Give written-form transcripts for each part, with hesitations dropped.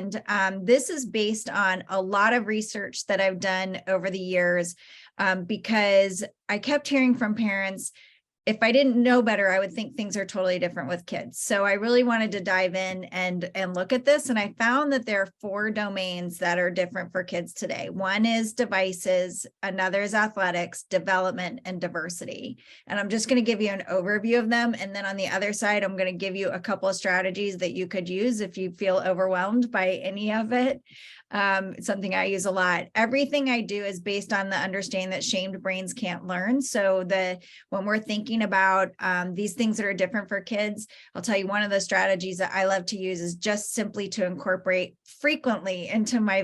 And this is based on a lot of research that I've done over the years, because I kept hearing from parents, if I didn't know better, I would think things are totally different with kids. So I really wanted to dive in and look at this. And I found that there are 4 domains that are different for kids today. One is devices, another is athletics, development, and diversity. And I'm just going to give you an overview of them. And then on the other side, I'm going to give you a couple of strategies that you could use if you feel overwhelmed by any of it. It's something I use a lot. Everything I do is based on the understanding that shamed brains can't learn. So when we're thinking about these things that are different for kids, I'll tell you one of the strategies that I love to use is just simply to incorporate frequently into my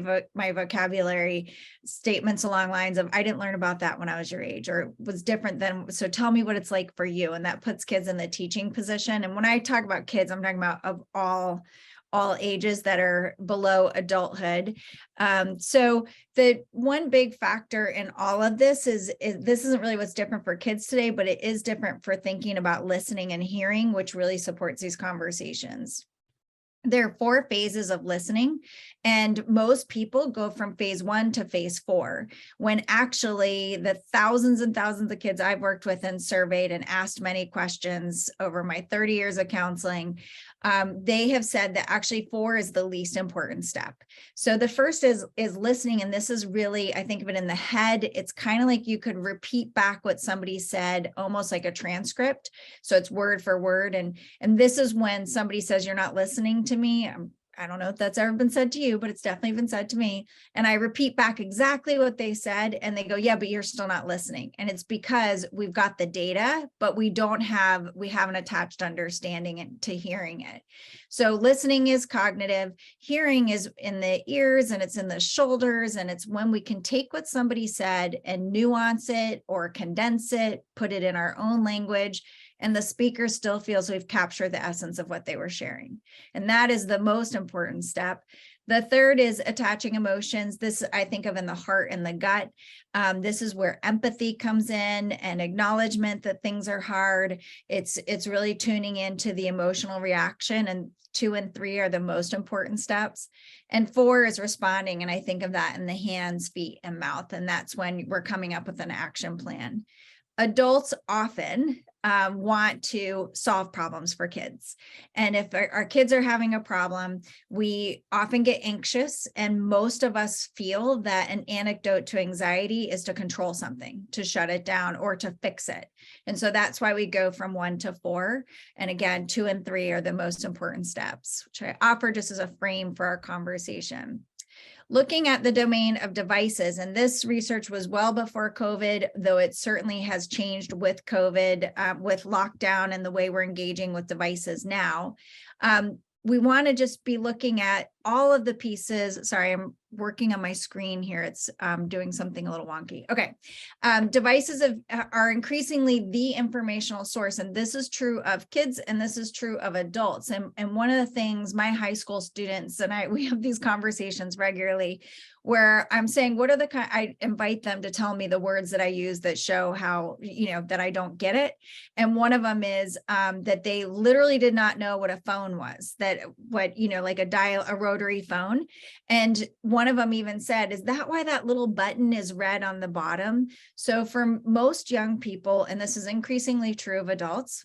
vocabulary statements along lines of, I didn't learn about that when I was your age, or it was different than, so tell me what it's like for you. And that puts kids in the teaching position. And when I talk about kids, I'm talking about of all ages that are below adulthood. So the one big factor in all of this is this isn't really what's different for kids today, but it is different for thinking about listening and hearing, which really supports these conversations. There are 4 phases of listening, and most people go from phase 1 to phase 4, when actually the thousands and thousands of kids I've worked with and surveyed and asked many questions over my 30 years of counseling, they have said that actually 4 is the least important step. So the first is listening, and this is really, I think of it in the head. It's kind of like you could repeat back what somebody said, almost like a transcript. So it's word for word, and this is when somebody says, "You're not listening to me." I don't know if that's ever been said to you, but it's definitely been said to me. And I repeat back exactly what they said. And they go, "Yeah, but you're still not listening." And it's because we've got the data, but we haven't attached understanding to hearing it. So listening is cognitive, hearing is in the ears, and it's in the shoulders. And it's when we can take what somebody said and nuance it or condense it, put it in our own language, and the speaker still feels we've captured the essence of what they were sharing. And that is the most important step. The third is attaching emotions. This I think of in the heart and the gut. This is where empathy comes in, and acknowledgement that things are hard. It's really tuning into the emotional reaction, and 2 and 3 are the most important steps. And 4 is responding. And I think of that in the hands, feet, and mouth. And that's when we're coming up with an action plan. Adults often want to solve problems for kids. And if our kids are having a problem, we often get anxious. And most of us feel that an antidote to anxiety is to control something, to shut it down, or to fix it. And so that's why we go from 1 to 4. And again, 2 and 3 are the most important steps, which I offer just as a frame for our conversation. Looking at the domain of devices, and this research was well before COVID, though it certainly has changed with COVID, with lockdown and the way we're engaging with devices now. We want to just be looking at all of the pieces. Sorry, I'm working on my screen here. It's doing something a little wonky. Okay. Devices are increasingly the informational source. And this is true of kids, and this is true of adults. And one of the things my high school students and we have these conversations regularly where I'm saying, I invite them to tell me the words that I use that show how, that I don't get it. And one of them is that they literally did not know what a phone was, like a rotary phone. And one of them even said, "Is that why that little button is red on the bottom?" So for most young people, and this is increasingly true of adults,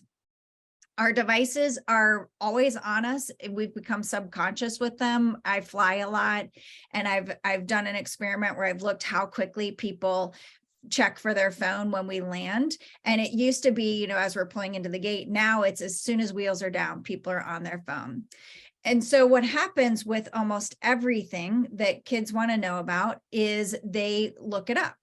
our devices are always on us. We've become subconscious with them. I fly a lot, and I've done an experiment where I've looked how quickly people check for their phone when we land. And it used to be, as we're pulling into the gate. Now it's as soon as wheels are down, people are on their phone. And so what happens with almost everything that kids want to know about is they look it up.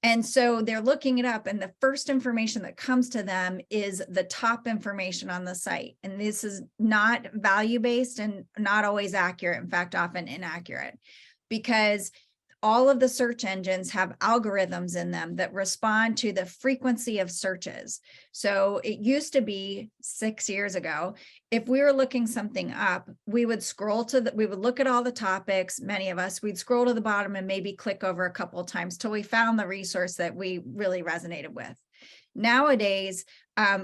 And so they're looking it up, and the first information that comes to them is the top information on the site. And this is not value-based and not always accurate. In fact, often inaccurate, because all of the search engines have algorithms in them that respond to the frequency of searches. So it used to be 6 years ago, if we were looking something up, we would we would look at all the topics, many of us, we'd scroll to the bottom and maybe click over a couple of times till we found the resource that we really resonated with. Nowadays,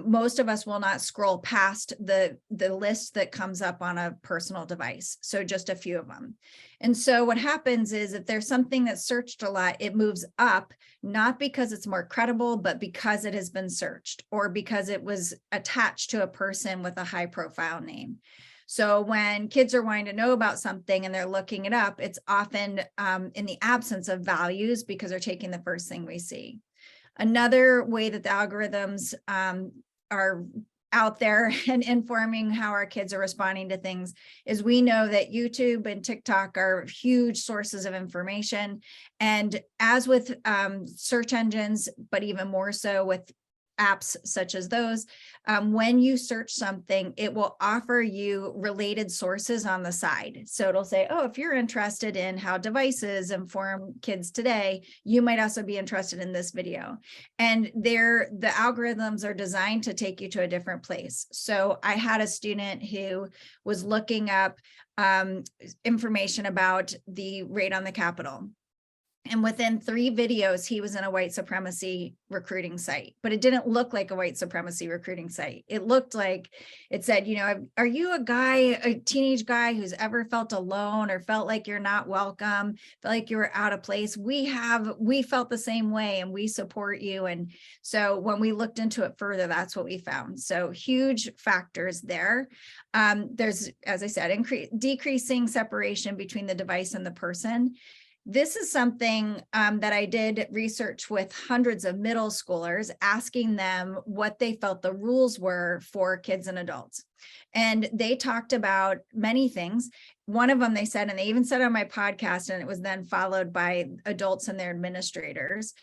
most of us will not scroll past the list that comes up on a personal device. So just a few of them. And so what happens is if there's something that's searched a lot, it moves up, not because it's more credible, but because it has been searched or because it was attached to a person with a high profile name. So when kids are wanting to know about something and they're looking it up, it's often in the absence of values because they're taking the first thing we see. Another way that the algorithms are out there and informing how our kids are responding to things is we know that YouTube and TikTok are huge sources of information. And as with search engines, but even more so with apps such as those, when you search something, it will offer you related sources on the side. So it'll say, oh, if you're interested in how devices inform kids today, you might also be interested in this video. And the algorithms are designed to take you to a different place. So I had a student who was looking up information about the raid on the Capitol. And within 3 videos, he was in a white supremacy recruiting site, but it didn't look like a white supremacy recruiting site. It looked like it said, you know, are you a teenage guy who's ever felt alone or felt like you're not welcome, felt like you were out of place? We felt the same way and we support you. And so when we looked into it further, that's what we found. So huge factors there. There's, as I said, decreasing separation between the device and the person. This is something that I did research with hundreds of middle schoolers, asking them what they felt the rules were for kids and adults. And they talked about many things. One of them they said, and they even said on my podcast, and it was then followed by adults and their administrators.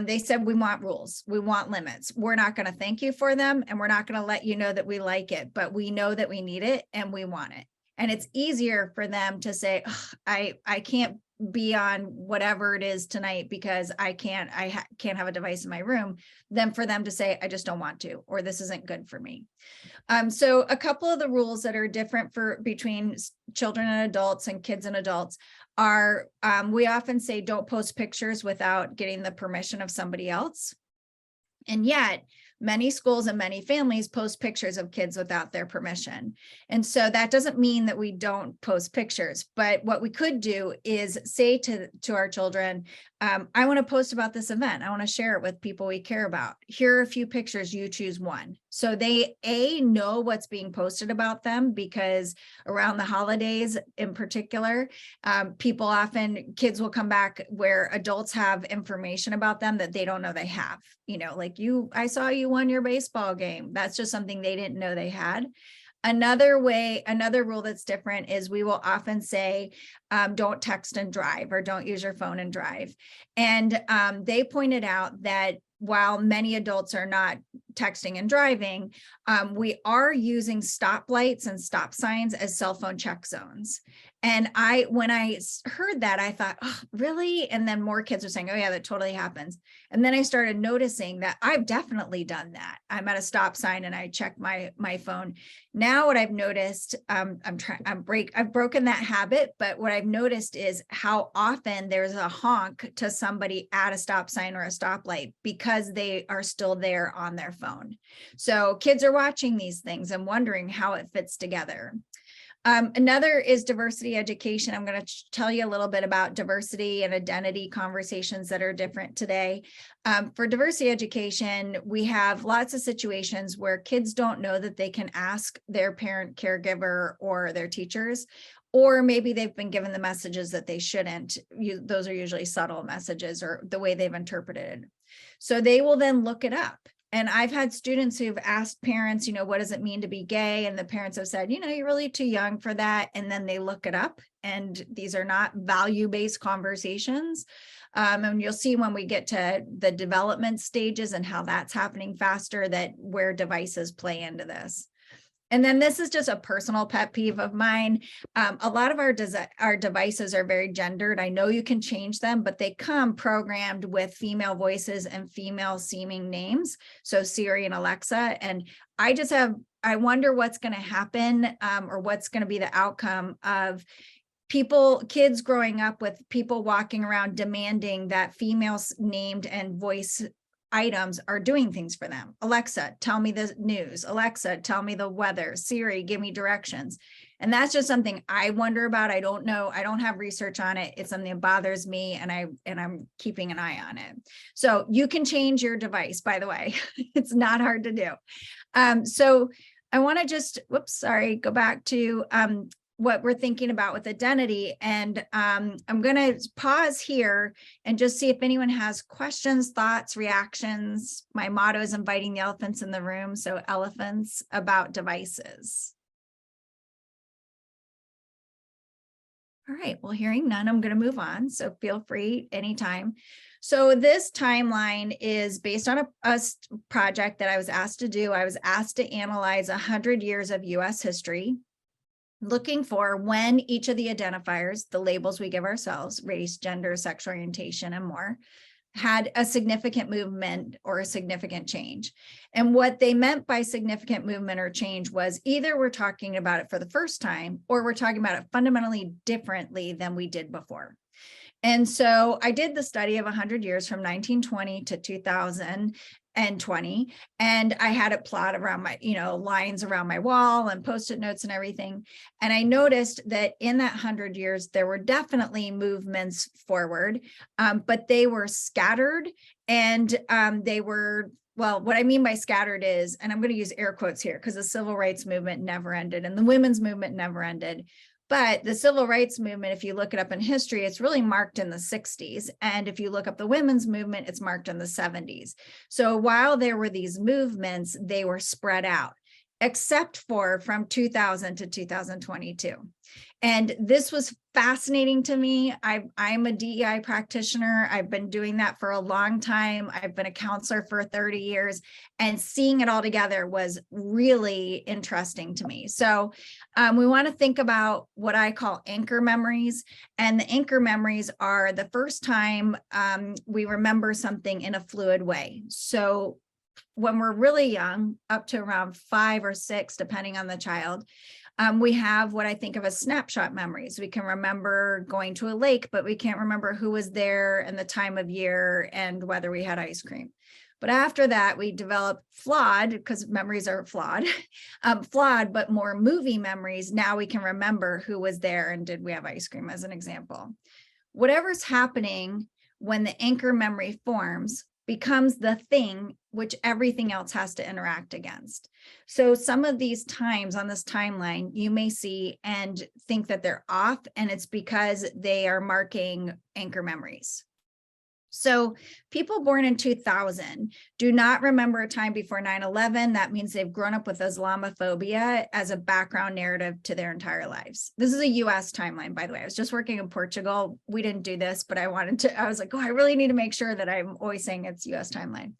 They said, we want rules. We want limits. We're not going to thank you for them. And we're not going to let you know that we like it, but we know that we need it and we want it. And it's easier for them to say, I can't be on whatever it is tonight because I can't have a device in my room, than for them to say, I just don't want to, or this isn't good for me. So a couple of the rules that are different between children and adults and kids and adults are, we often say, don't post pictures without getting the permission of somebody else. And yet many schools and many families post pictures of kids without their permission. And so that doesn't mean that we don't post pictures, but what we could do is say to our children, I want to post about this event. I want to share it with people we care about. Here are a few pictures, you choose one. So they know what's being posted about them, because around the holidays in particular, kids will come back where adults have information about them that they don't know they have. You know, like I saw you won your baseball game. That's just something they didn't know they had. Another rule that's different is we will often say, don't text and drive, or don't use your phone and drive. And they pointed out that while many adults are not texting and driving, we are using stoplights and stop signs as cell phone check zones. And when I heard that, I thought, oh, really? And then more kids are saying, oh yeah, that totally happens. And then I started noticing that I've definitely done that. I'm at a stop sign and I check my phone. Now what I've noticed, I've broken that habit, but what I've noticed is how often there's a honk to somebody at a stop sign or a stoplight because they are still there on their phone. So kids are watching these things and wondering how it fits together. Another is diversity education. I'm going to tell you a little bit about diversity and identity conversations that are different today. For diversity education, we have lots of situations where kids don't know that they can ask their parent, caregiver, or their teachers, or maybe they've been given the messages that they shouldn't. Those are usually subtle messages or the way they've interpreted it. So they will then look it up. And I've had students who've asked parents, what does it mean to be gay? And the parents have said, you're really too young for that. And then they look it up. And these are not value-based conversations. And you'll see when we get to the development stages and how that's happening faster, that where devices play into this. And then this is just a personal pet peeve of mine. A lot of our devices are very gendered. I know you can change them, but they come programmed with female voices and female seeming names. So Siri and Alexa. And I wonder what's going to happen, or what's going to be the outcome of kids growing up with people walking around demanding that female named and voice items are doing things for them. Alexa, tell me the news. Alexa, tell me the weather. Siri, give me directions. And that's just something I wonder about. I don't know. I don't have research on it. It's something that bothers me, and I'm keeping an eye on it. So you can change your device, by the way. It's not hard to do. So I want to just, go back to what we're thinking about with identity. And I'm going to pause here and just see if anyone has questions, thoughts, reactions. My motto is inviting the elephants in the room. So elephants about devices. All right, well, hearing none, I'm going to move on. So feel free anytime. So this timeline is based on a project that I was asked to do. I was asked to analyze 100 years of US history, looking for when each of the identifiers, the labels we give ourselves, race, gender, sexual orientation, and more, had a significant movement or a significant change. And what they meant by significant movement or change was either we're talking about it for the first time, or we're talking about it fundamentally differently than we did before. And so I did the study of 100 years from 1920 to 2020, and I had it plot around my, lines around my wall and Post-it notes and everything. And I noticed that in that 100 years, there were definitely movements forward, but they were scattered, and they were, well, what I mean by scattered is, and I'm going to use air quotes here because the civil rights movement never ended and the women's movement never ended. But the civil rights movement, if you look it up in history, it's really marked in the 60s. And if you look up the women's movement, it's marked in the 70s. So while there were these movements, they were spread out, except for from 2000 to 2022. And this was fascinating to me. I'm a DEI practitioner. I've been doing that for a long time. I've been a counselor for 30 years, and seeing it all together was really interesting to me. So we want to think about what I call anchor memories. And the anchor memories are the first time we remember something in a fluid way. So when we're really young, up to around 5 or 6, depending on the child, we have what I think of as snapshot memories. We can remember going to a lake, but we can't remember who was there and the time of year and whether we had ice cream. But after that, we develop flawed, because memories are flawed, but more movie memories. Now we can remember who was there and did we have ice cream, as an example. Whatever's happening when the anchor memory forms becomes the thing which everything else has to interact against. So some of these times on this timeline, you may see and think that they're off, and it's because they are marking anchor memories. So people born in 2000 do not remember a time before 9/11. That means they've grown up with Islamophobia as a background narrative to their entire lives. This is a US timeline, by the way. I was just working in Portugal. We didn't do this, but I was like, I really need to make sure that I'm always saying it's US timeline.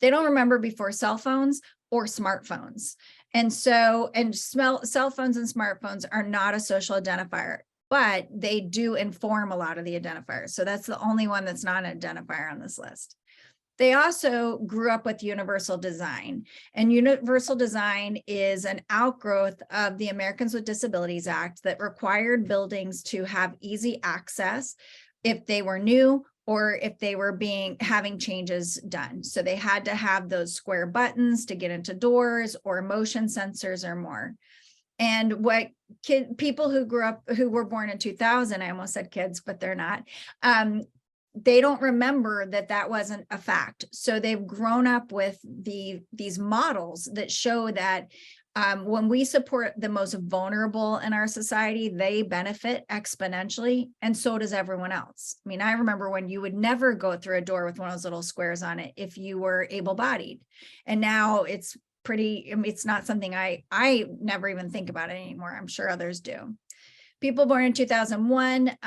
They don't remember before cell phones or smartphones. And so, cell phones and smartphones are not a social identifier, but they do inform a lot of the identifiers. So that's the only one that's not an identifier on this list. They also grew up with universal design, and universal design is an outgrowth of the Americans with Disabilities Act that required buildings to have easy access if they were new or if they were having changes done. So they had to have those square buttons to get into doors or motion sensors or more. And what people who were born in 2000, I almost said kids, but they're not, they don't remember that wasn't a fact. So they've grown up with these models that show that when we support the most vulnerable in our society, they benefit exponentially, and so does everyone else. I mean, I remember when you would never go through a door with one of those little squares on it if you were able-bodied, and now it's not something I never even think about it anymore. I'm sure others do. People born in 2001,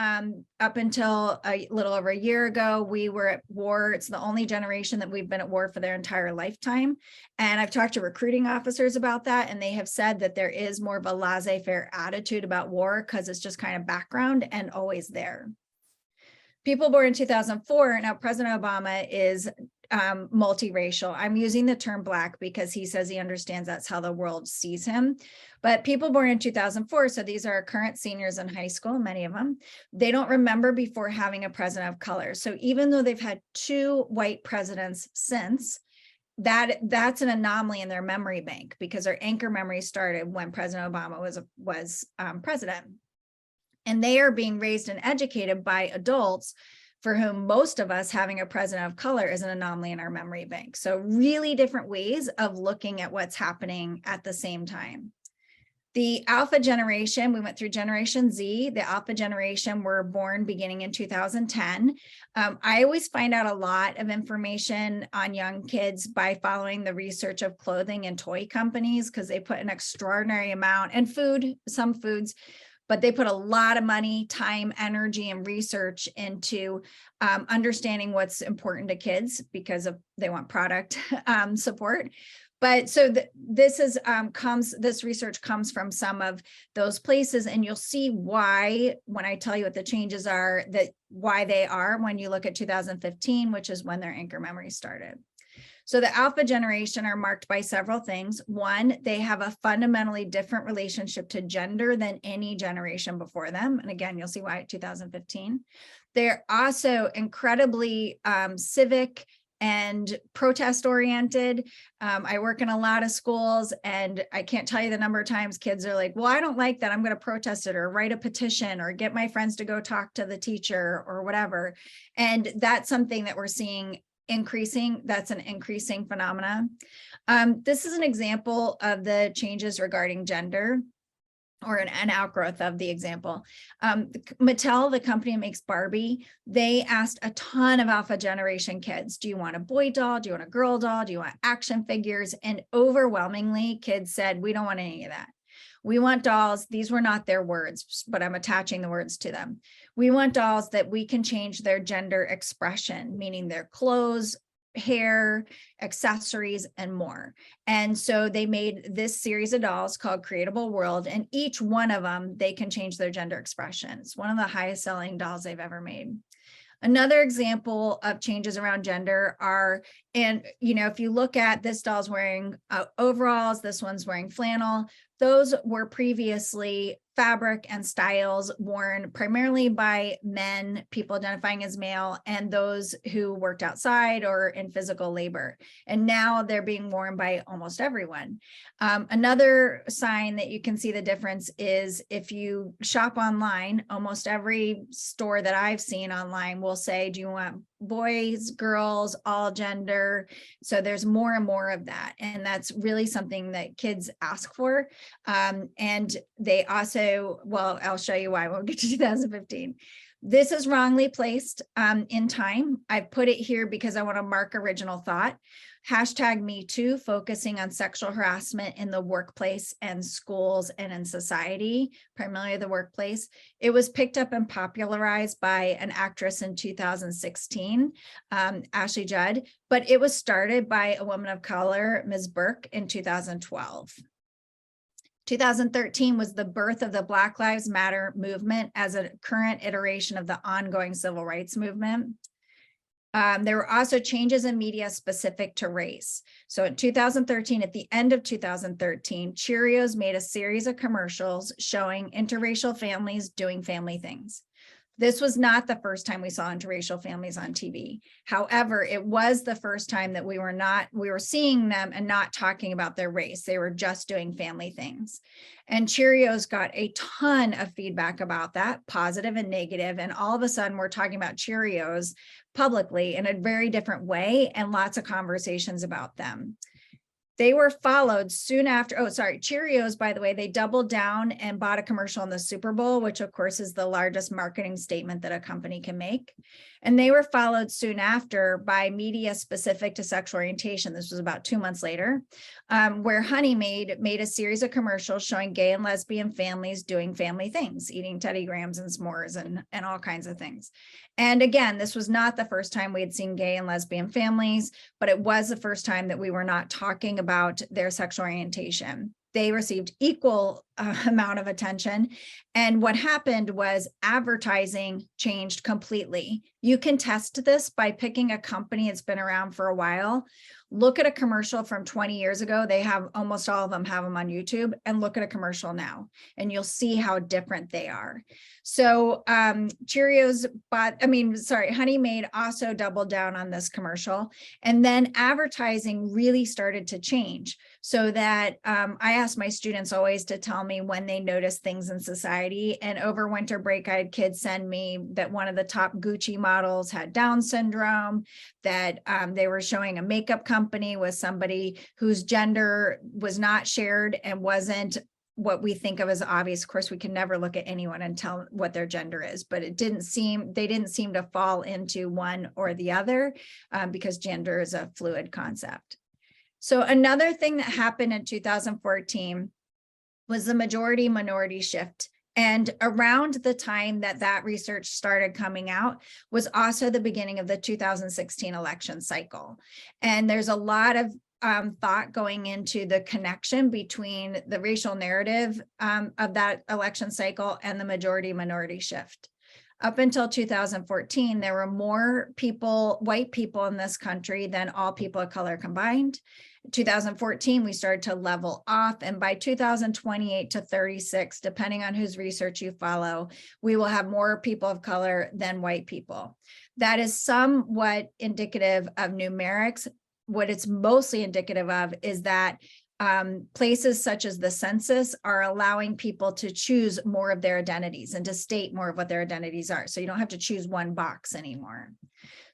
up until a little over a year ago, we were at war. It's the only generation that we've been at war for their entire lifetime. And I've talked to recruiting officers about that, and they have said that there is more of a laissez-faire attitude about war because it's just kind of background and always there. People born in 2004, now President Obama is multiracial. I'm using the term Black because he says he understands that's how the world sees him. But people born in 2004, so these are current seniors in high school, many of them, they don't remember before having a president of color. So even though they've had 2 white presidents since, that's an anomaly in their memory bank, because their anchor memory started when President Obama was president. And they are being raised and educated by adults for whom most of us having a president of color is an anomaly in our memory bank. So really different ways of looking at what's happening at the same time. The Alpha generation, we went through Generation Z. The Alpha generation were born beginning in 2010. I always find out a lot of information on young kids by following the research of clothing and toy companies, because they put an extraordinary amount, and food, some foods, but they put a lot of money, time, energy, and research into understanding what's important to kids, because they want product support. But so this research comes from some of those places, and you'll see why when I tell you what the changes are, why they are when you look at 2015, which is when their anchor memory started. So the Alpha generation are marked by several things. One, they have a fundamentally different relationship to gender than any generation before them. And again, you'll see why at 2015. They're also incredibly civic and protest oriented. I work in a lot of schools, and I can't tell you the number of times kids are like, well, I don't like that, I'm going to protest it, or write a petition, or get my friends to go talk to the teacher, or whatever. And that's something that we're seeing increasing. That's an increasing phenomenon. This is an example of the changes regarding gender, or an outgrowth of the example. Mattel, the company that makes Barbie, they asked a ton of Alpha generation kids, do you want a boy doll? Do you want a girl doll? Do you want action figures? And overwhelmingly, kids said, we don't want any of that. We want dolls. These were not their words, but I'm attaching the words to them. We want dolls that we can change their gender expression, meaning their clothes, hair, accessories, and more. And so they made this series of dolls called Creatable World, and each one of them, they can change their gender expression. It's one of the highest selling dolls they've ever made. Another example of changes around gender are, and if you look at this doll's wearing overalls, this one's wearing flannel. Those were previously fabric and styles worn primarily by men, people identifying as male, and those who worked outside or in physical labor. And now they're being worn by almost everyone. Another sign that you can see the difference is if you shop online, almost every store that I've seen online will say, do you want boys, girls, all gender? So there's more and more of that. And that's really something that kids ask for. And they also, well, I'll show you why. We'll get to 2015. This is wrongly placed in time. I put it here because I want to mark original thought. #MeToo, focusing on sexual harassment in the workplace and schools and in society, primarily the workplace. It was picked up and popularized by an actress in 2016, Ashley Judd, but it was started by a woman of color, Ms. Burke, in 2012. 2013 was the birth of the Black Lives Matter movement as a current iteration of the ongoing civil rights movement. There were also changes in media specific to race. So in 2013, at the end of 2013, Cheerios made a series of commercials showing interracial families doing family things. This was not the first time we saw interracial families on TV. However, it was the first time that we were seeing them and not talking about their race. They were just doing family things. And Cheerios got a ton of feedback about that, positive and negative. And all of a sudden we're talking about Cheerios publicly in a very different way, and lots of conversations about them. They were followed soon after, Cheerios, by the way, they doubled down and bought a commercial in the Super Bowl, which of course is the largest marketing statement that a company can make. And they were followed soon after by media specific to sexual orientation. This was about 2 months later, where Honey made a series of commercials showing gay and lesbian families doing family things, eating Teddy Grahams and s'mores and all kinds of things. And again, this was not the first time we had seen gay and lesbian families, but it was the first time that we were not talking about their sexual orientation. They received equal amount of attention. And what happened was advertising changed completely. You can test this by picking a company that's been around for a while. Look at a commercial from 20 years ago. They have, almost all of them have them on YouTube, and look at a commercial now, and you'll see how different they are. So Cheerios Honey Maid also doubled down on this commercial. And then advertising really started to change, so that I asked my students always to tell me when they noticed things in society. And over winter break, I had kids send me that one of the top Gucci models had Down syndrome, that they were showing a makeup company with somebody whose gender was not shared and wasn't what we think of as obvious. Of course, we can never look at anyone and tell what their gender is, but they didn't seem to fall into one or the other, because gender is a fluid concept. So another thing that happened in 2014 was the majority minority shift. And around the time that that research started coming out was also the beginning of the 2016 election cycle. And there's a lot of thought going into the connection between the racial narrative of that election cycle and the majority minority shift. Up until 2014, there were more white people in this country than all people of color combined. In 2014, we started to level off. And by 2028 to 36, depending on whose research you follow, we will have more people of color than white people. That is somewhat indicative of numerics. What it's mostly indicative of is that places such as the census are allowing people to choose more of their identities and to state more of what their identities are. So you don't have to choose one box anymore.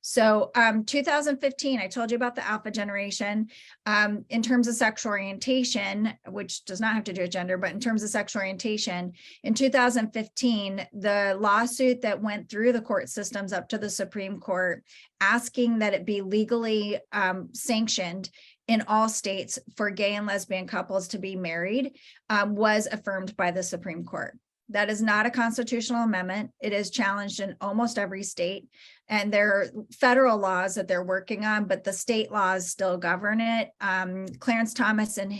So 2015, I told you about the alpha generation. In terms of sexual orientation, which does not have to do with gender, but in terms of sexual orientation, in 2015, the lawsuit that went through the court systems up to the Supreme Court, asking that it be legally sanctioned in all states for gay and lesbian couples to be married, was affirmed by the Supreme Court. That is not a constitutional amendment. It is challenged in almost every state. And there are federal laws that they're working on, but the state laws still govern it. Justice Thomas, in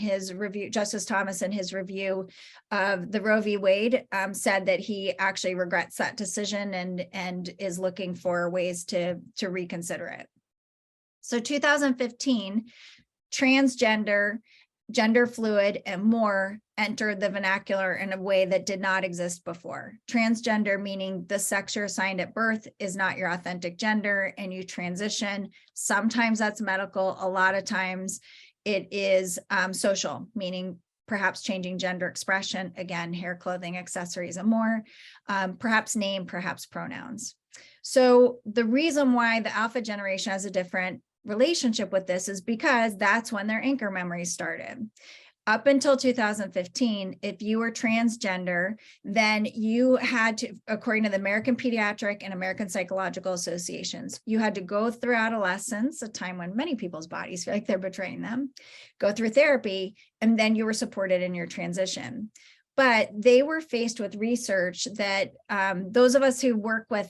his review of the Roe v. Wade, said that he actually regrets that decision and is looking for ways to reconsider it. So 2015, transgender, gender fluid, and more entered the vernacular in a way that did not exist before. Transgender, meaning the sex you're assigned at birth is not your authentic gender and you transition. Sometimes that's medical. A lot of times it is social, meaning perhaps changing gender expression, again, hair, clothing, accessories, and more, perhaps name, perhaps pronouns. So the reason why the alpha generation has a different relationship with this is because that's when their anchor memories started. Up until 2015, if you were transgender, then you had to, according to the American Pediatric and American Psychological Associations, you had to go through adolescence, a time when many people's bodies feel like they're betraying them, go through therapy, and then you were supported in your transition. But they were faced with research that those of us who work with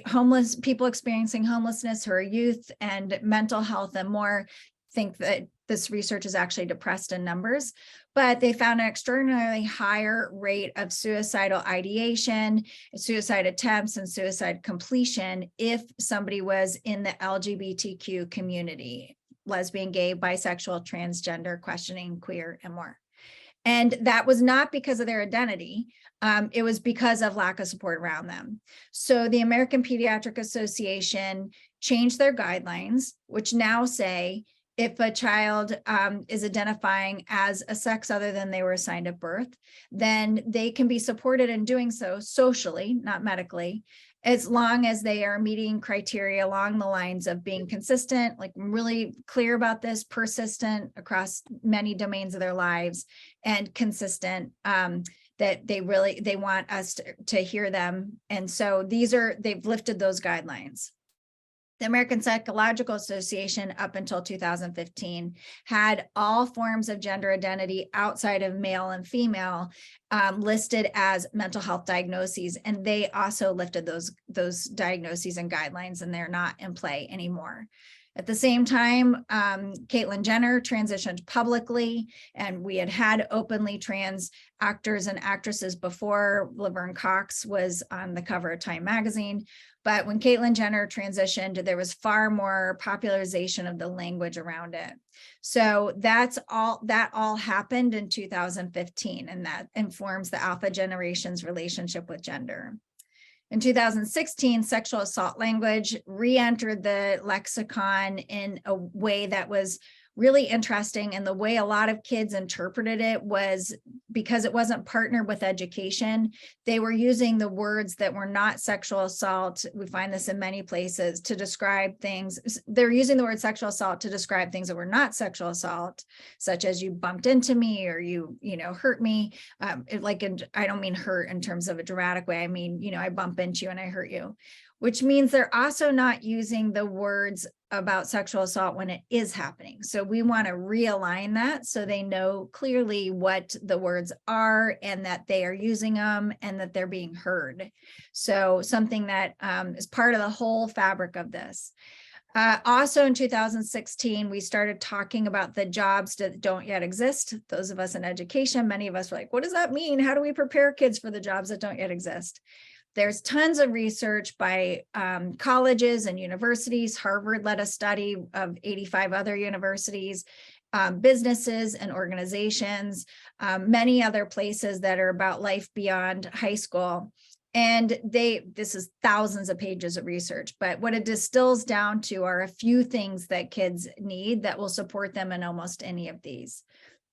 homeless people experiencing homelessness who are youth and mental health and more think that this research is actually depressed in numbers, but they found an extraordinarily higher rate of suicidal ideation, suicide attempts, and suicide completion if somebody was in the LGBTQ community, lesbian, gay, bisexual, transgender, questioning, queer, and more. And that was not because of their identity. It was because of lack of support around them. So the American Pediatric Association changed their guidelines, which now say if a child is identifying as a sex other than they were assigned at birth, then they can be supported in doing so socially, not medically, as long as they are meeting criteria along the lines of being consistent, like really clear about this, persistent across many domains of their lives, and consistent, that they want us to hear them. And so they've lifted those guidelines. The American Psychological Association, up until 2015, had all forms of gender identity outside of male and female listed as mental health diagnoses, and they also lifted those diagnoses and guidelines, and they're not in play anymore. At the same time, Caitlyn Jenner transitioned publicly, and we had openly trans actors and actresses before. Laverne Cox was on the cover of Time magazine. But when Caitlyn Jenner transitioned, there was far more popularization of the language around it. So that all happened in 2015, and that informs the Alpha generation's relationship with gender. In 2016, sexual assault language re-entered the lexicon in a way that was really interesting. And the way a lot of kids interpreted it was because it wasn't partnered with education. They were using the words that were not sexual assault. We find this in many places to describe things. They're using the word sexual assault to describe things that were not sexual assault, such as you bumped into me or you hurt me. I don't mean hurt in terms of a dramatic way. I mean, I bump into you and I hurt you, which means they're also not using the words about sexual assault when it is happening. So we want to realign that so they know clearly what the words are and that they are using them and that they're being heard. So something that is part of the whole fabric of this. Also in 2016, we started talking about the jobs that don't yet exist. Those of us in education, many of us were like, what does that mean? How do we prepare kids for the jobs that don't yet exist? There's tons of research by colleges and universities. Harvard led a study of 85 other universities, businesses and organizations, many other places that are about life beyond high school. And this is thousands of pages of research, but what it distills down to are a few things that kids need that will support them in almost any of these.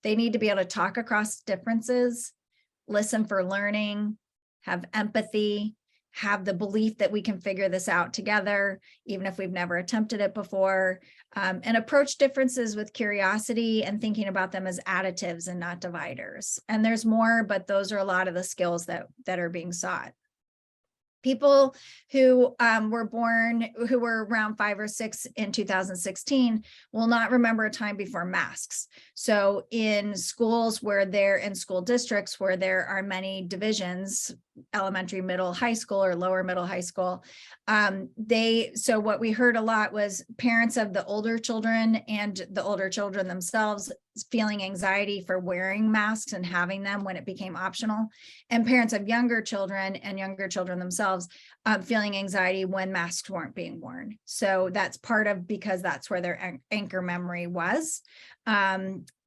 They need to be able to talk across differences, listen for learning, have empathy, have the belief that we can figure this out together, even if we've never attempted it before, and approach differences with curiosity and thinking about them as additives and not dividers. And there's more, but those are a lot of the skills that are being sought. People who were around 5 or 6 in 2016 will not remember a time before masks. So in schools in school districts where there are many divisions, elementary, middle, high school, or lower middle high school, so what we heard a lot was parents of the older children and the older children themselves feeling anxiety for wearing masks and having them when it became optional, and parents of younger children and younger children themselves feeling anxiety when masks weren't being worn. So that's because that's where their anchor memory was.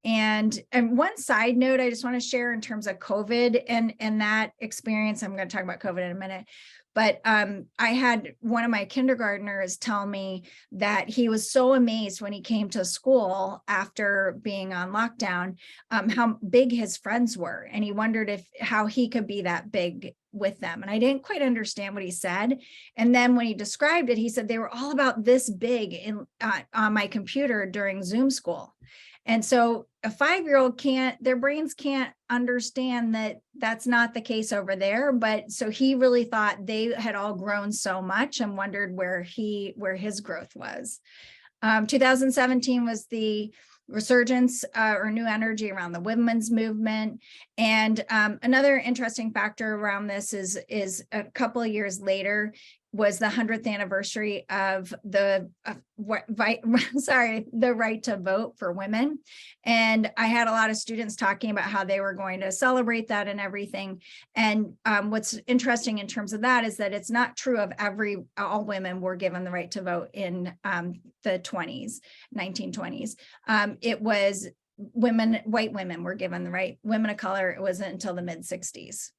And one side note I just want to share in terms of COVID and that experience, I'm going to talk about COVID in a minute, but I had one of my kindergartners tell me that he was so amazed when he came to school after being on lockdown, how big his friends were. And he wondered how he could be that big with them. And I didn't quite understand what he said. And then when he described it, he said they were all about this big on my computer during Zoom school. And so a 5-year-old their brains can't understand that that's not the case over there. But so he really thought they had all grown so much and wondered where his growth was. 2017 was the resurgence or new energy around the women's movement. And another interesting factor around this is a couple of years later was the 100th anniversary of the right to vote for women. And I had a lot of students talking about how they were going to celebrate that and everything. And what's interesting in terms of that is that it's not true of all women were given the right to vote in the 1920s. It was white women were given the right, women of color, it wasn't until the mid-60s.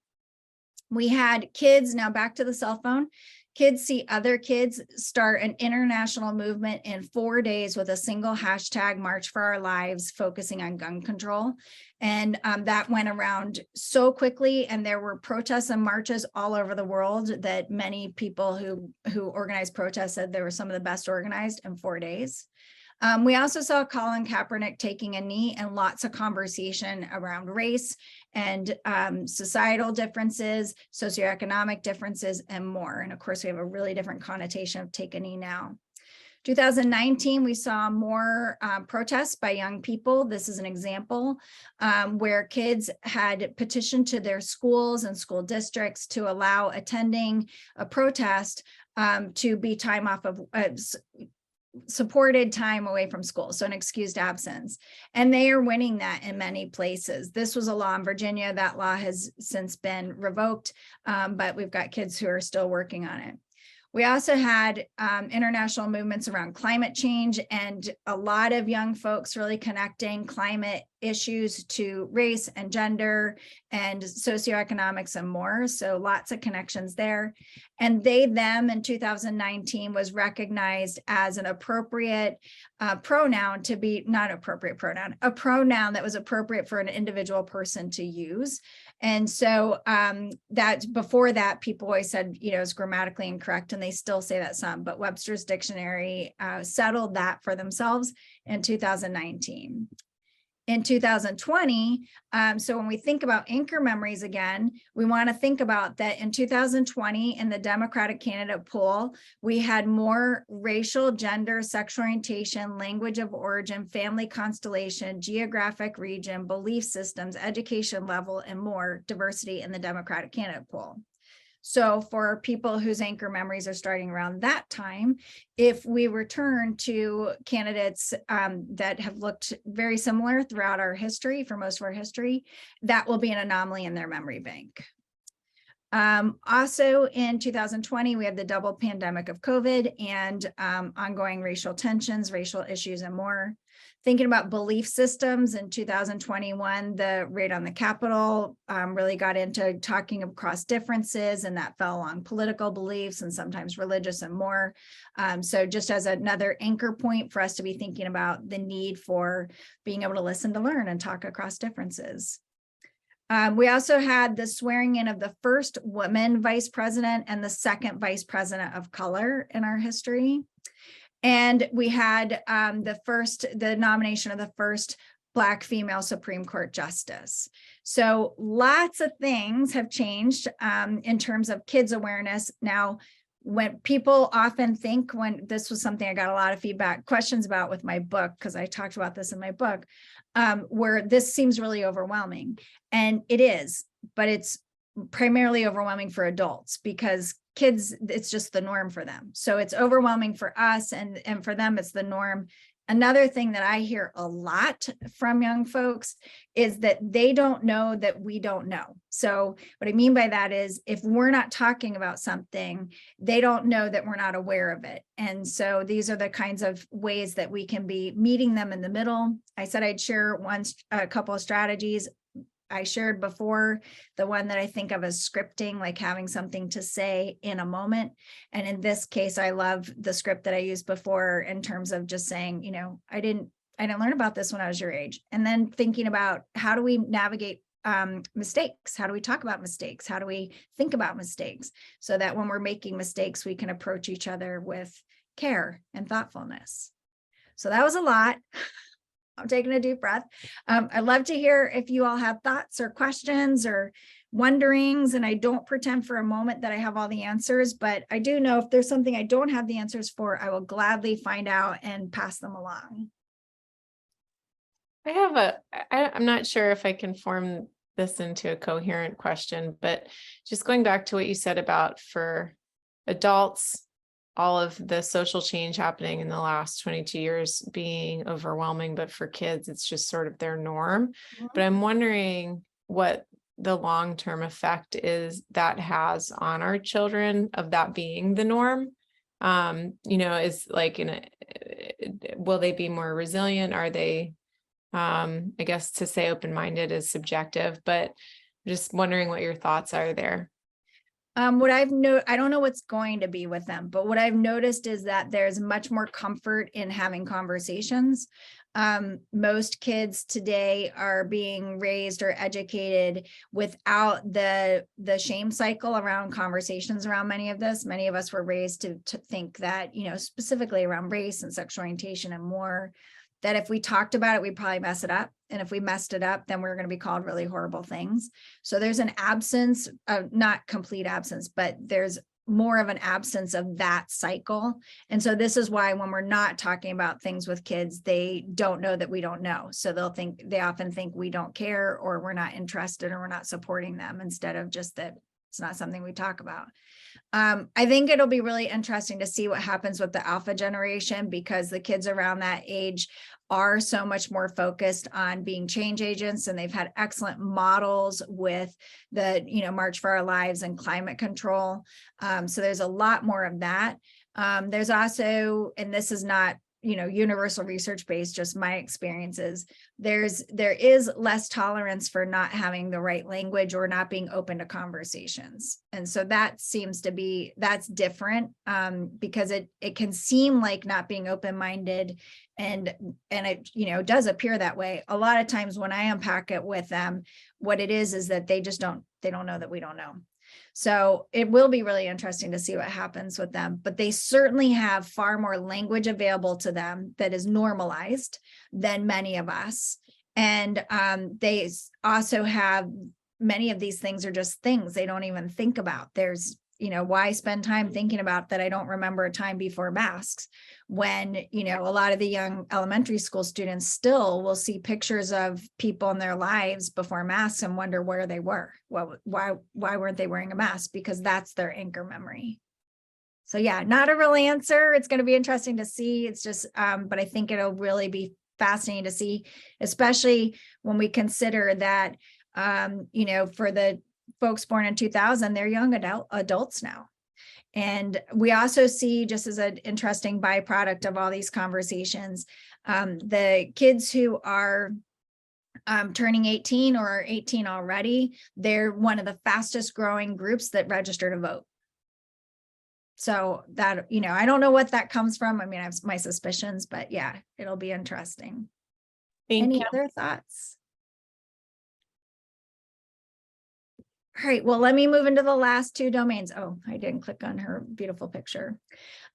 We had kids, now back to the cell phone. Kids see other kids start an international movement in 4 days with a single hashtag, March for Our Lives, focusing on gun control. And that went around so quickly, and there were protests and marches all over the world that many people who organized protests said they were some of the best organized in 4 days. We also saw Colin Kaepernick taking a knee and lots of conversation around race and societal differences, socioeconomic differences, and more. And of course, we have a really different connotation of take a knee now. 2019, we saw more protests by young people. This is an example where kids had petitioned to their schools and school districts to allow attending a protest to be time off of supported time away from school, so an excused absence. And they are winning that in many places. This was a law in Virginia. That law has since been revoked, but we've got kids who are still working on it. We also had international movements around climate change, and a lot of young folks really connecting climate issues to race and gender and socioeconomics and more. So lots of connections there. And they, them in 2019 was recognized as an appropriate pronoun to be, not appropriate pronoun, a pronoun that was appropriate for an individual person to use. And so that before that, people always said, you know, it's grammatically incorrect, and they still say that some, but Webster's Dictionary settled that for themselves in 2019. In 2020, so when we think about anchor memories again, we want to think about that in 2020 in the Democratic candidate pool, we had more racial, gender, sexual orientation, language of origin, family constellation, geographic region, belief systems, education level, and more diversity in the Democratic candidate pool. So for people whose anchor memories are starting around that time, if we return to candidates that have looked very similar throughout our history, for most of our history, that will be an anomaly in their memory bank. Also in 2020, we had the double pandemic of COVID and ongoing racial tensions, racial issues, and more. Thinking about belief systems in 2021, the raid on the Capitol really got into talking across differences, and that fell along political beliefs and sometimes religious and more. So just as another anchor point for us to be thinking about the need for being able to listen to learn and talk across differences. We also had the swearing in of the first woman vice president and the second vice president of color in our history. And we had the nomination of the first Black female Supreme Court justice. So lots of things have changed in terms of kids' awareness. Now, when people often think, when this was something I got a lot of feedback, questions about with my book, because I talked about this in my book, where this seems really overwhelming. And it is, but it's primarily overwhelming for adults because kids, it's just the norm for them. So it's overwhelming for us, and for them, it's the norm. Another thing that I hear a lot from young folks is that they don't know that we don't know. So what I mean by that is if we're not talking about something, they don't know that we're not aware of it. And so these are the kinds of ways that we can be meeting them in the middle. I said I'd share a couple of strategies. I shared before the one that I think of as scripting, like having something to say in a moment. And in this case, I love the script that I used before in terms of just saying, you know, I didn't learn about this when I was your age. And then thinking about how do we navigate mistakes? How do we talk about mistakes? How do we think about mistakes so that when we're making mistakes, we can approach each other with care and thoughtfulness. So that was a lot. I'm taking a deep breath. I'd love to hear if you all have thoughts or questions or wonderings, and I don't pretend for a moment that I have all the answers, but I do know if there's something I don't have the answers for, I will gladly find out and pass them along. I'm not sure if I can form this into a coherent question, but just going back to what you said about for adults, all of the social change happening in the last 22 years being overwhelming, but for kids, it's just sort of their norm. Mm-hmm. But I'm wondering what the long-term effect is that has on our children of that being the norm. You know, is like, will they be more resilient? Are they, I guess to say open-minded is subjective, but just wondering what your thoughts are there. I don't know what's going to be with them, but what I've noticed is that there's much more comfort in having conversations. Most kids today are being raised or educated without the shame cycle around conversations around many of this. Many of us were raised to think that, you know, specifically around race and sexual orientation and more, that if we talked about it, we'd probably mess it up. And if we messed it up, then we're going to be called really horrible things. So there's an absence of, not complete absence, but there's more of an absence of that cycle. And so this is why when we're not talking about things with kids, they don't know that we don't know. So they often think we don't care, or we're not interested, or we're not supporting them, instead of just that It's not something we talk about. I think it'll be really interesting to see what happens with the alpha generation, because the kids around that age are so much more focused on being change agents, and they've had excellent models with the, March for Our Lives and climate control. So there's a lot more of that. There's also, and this is not, universal research based, just my experiences, there is less tolerance for not having the right language or not being open to conversations. And so that seems to be, that's different, because it can seem like not being open-minded, and it, does appear that way. A lot of times when I unpack it with them, what it is that they don't know that we don't know. So it will be really interesting to see what happens with them, but they certainly have far more language available to them that is normalized than many of us. And they also have, many of these things are just things they don't even think about. There's, why spend time thinking about that? I don't remember a time before masks, when, a lot of the young elementary school students still will see pictures of people in their lives before masks and wonder where they were. Well, why weren't they wearing a mask? Because that's their anchor memory. So yeah, not a real answer. It's going to be interesting to see. It's just, but I think it'll really be fascinating to see, especially when we consider that, for the folks born in 2000, they're young adults now. And we also see, just as an interesting byproduct of all these conversations, the kids who are turning 18 or are 18 already, they're one of the fastest growing groups that register to vote. So that, I don't know what that comes from. I mean, I have my suspicions, but yeah, it'll be interesting. Any other thoughts? All right, well, let me move into the last two domains. Oh, I didn't click on her beautiful picture.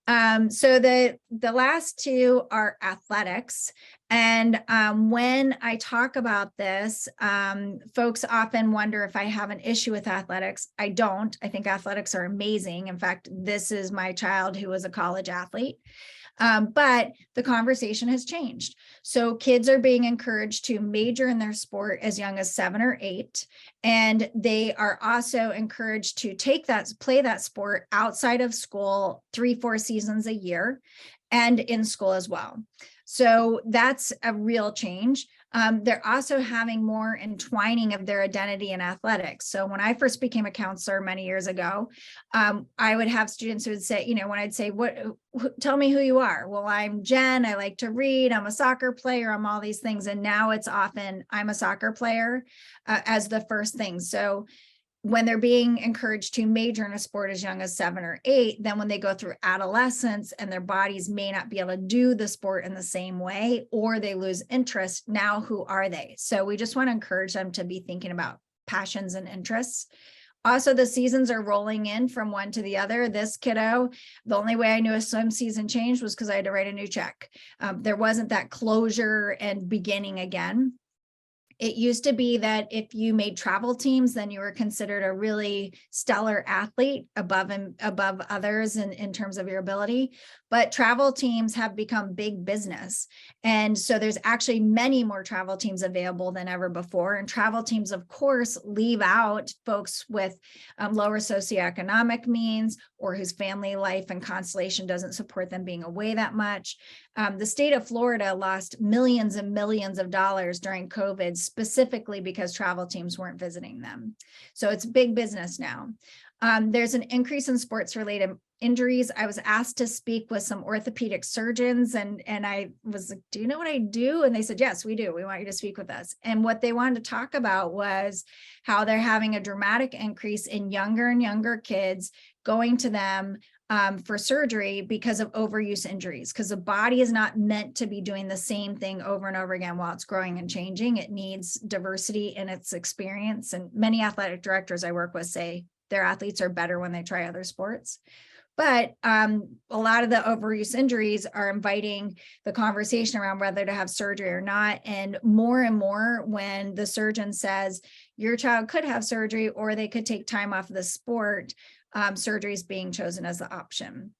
So the last two are athletics. And when I talk about this, folks often wonder if I have an issue with athletics. I don't. I think athletics are amazing. In fact, this is my child who was a college athlete. But the conversation has changed. So kids are being encouraged to major in their sport as young as 7 or 8. And they are also encouraged to play that sport outside of school 3-4 seasons a year, and in school as well. So that's a real change. They're also having more entwining of their identity in athletics. So when I first became a counselor many years ago, I would have students who would say, when I'd say, tell me who you are. Well, I'm Jen. I like to read. I'm a soccer player. I'm all these things. And now it's often, I'm a soccer player as the first thing. So when they're being encouraged to major in a sport as young as 7 or 8, then when they go through adolescence and their bodies may not be able to do the sport in the same way, or they lose interest, now who are they? So we just want to encourage them to be thinking about passions and interests. Also, the seasons are rolling in from one to the other. This kiddo, the only way I knew a swim season changed was because I had to write a new check. There wasn't that closure and beginning again. It used to be that if you made travel teams, then you were considered a really stellar athlete above others in terms of your ability. But travel teams have become big business. And so there's actually many more travel teams available than ever before. And travel teams, of course, leave out folks with lower socioeconomic means, or whose family life and constellation doesn't support them being away that much. The state of Florida lost millions and millions of dollars during COVID, specifically because travel teams weren't visiting them. So it's big business now. There's an increase in sports-related injuries. I was asked to speak with some orthopedic surgeons, and I was like, do you know what I do? And they said, yes, we do. We want you to speak with us. And what they wanted to talk about was how they're having a dramatic increase in younger and younger kids going to them for surgery because of overuse injuries, because the body is not meant to be doing the same thing over and over again while it's growing and changing. It needs diversity in its experience. And many athletic directors I work with say their athletes are better when they try other sports. But a lot of the overuse injuries are inviting the conversation around whether to have surgery or not. And more when the surgeon says your child could have surgery or they could take time off of the sport, surgery is being chosen as the option.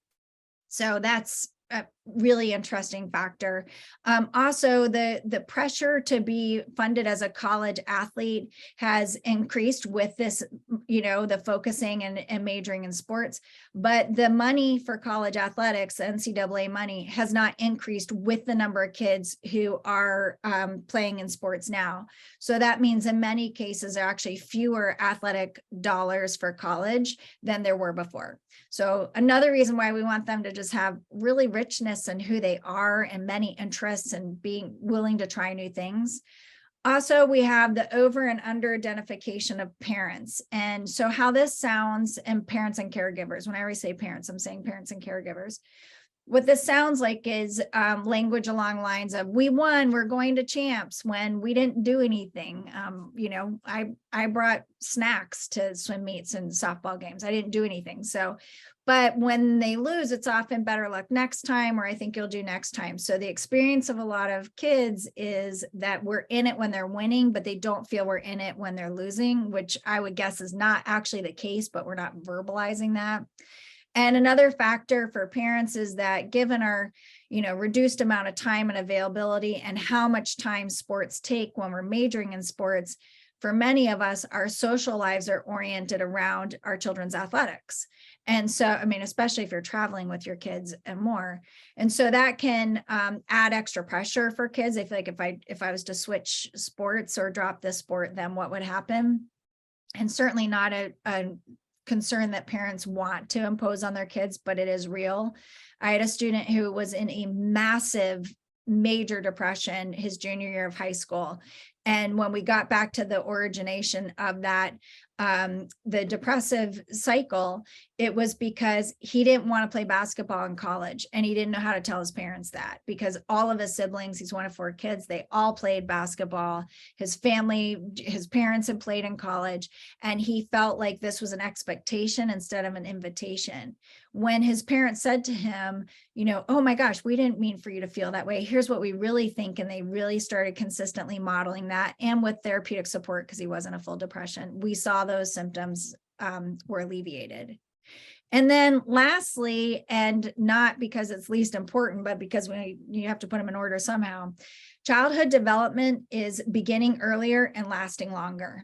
So that's a really interesting factor. Also, the pressure to be funded as a college athlete has increased with this, the focusing and majoring in sports, but the money for college athletics, NCAA money, has not increased with the number of kids who are playing in sports now. So that means in many cases, there are actually fewer athletic dollars for college than there were before. So another reason why we want them to just have really richness in who they are and many interests and being willing to try new things. Also, we have the over and under identification of parents. And so how this sounds in parents and caregivers, when I always say parents, I'm saying parents and caregivers. What this sounds like is language along lines of, we won, we're going to champs, when we didn't do anything. I brought snacks to swim meets and softball games. I didn't do anything. So, but when they lose, it's often better luck next time, or I think you'll do next time. So the experience of a lot of kids is that we're in it when they're winning, but they don't feel we're in it when they're losing, which I would guess is not actually the case, but we're not verbalizing that. And another factor for parents is that given our, reduced amount of time and availability and how much time sports take when we're majoring in sports, for many of us, our social lives are oriented around our children's athletics. And so, especially if you're traveling with your kids and more. And so that can add extra pressure for kids. I feel like if I was to switch sports or drop this sport, then what would happen? And certainly not a concern that parents want to impose on their kids, but it is real. I had a student who was in a massive major depression his junior year of high school. And when we got back to the origination of that, the depressive cycle, it was because he didn't want to play basketball in college. And he didn't know how to tell his parents that, because all of his siblings, he's one of 4 kids, they all played basketball. His family, his parents had played in college, and he felt like this was an expectation instead of an invitation. When his parents said to him, oh my gosh, we didn't mean for you to feel that way. Here's what we really think. And they really started consistently modeling that, and with therapeutic support, because he wasn't a full depression, we saw those symptoms were alleviated. And then lastly, and not because it's least important, but because you have to put them in order somehow, childhood development is beginning earlier and lasting longer.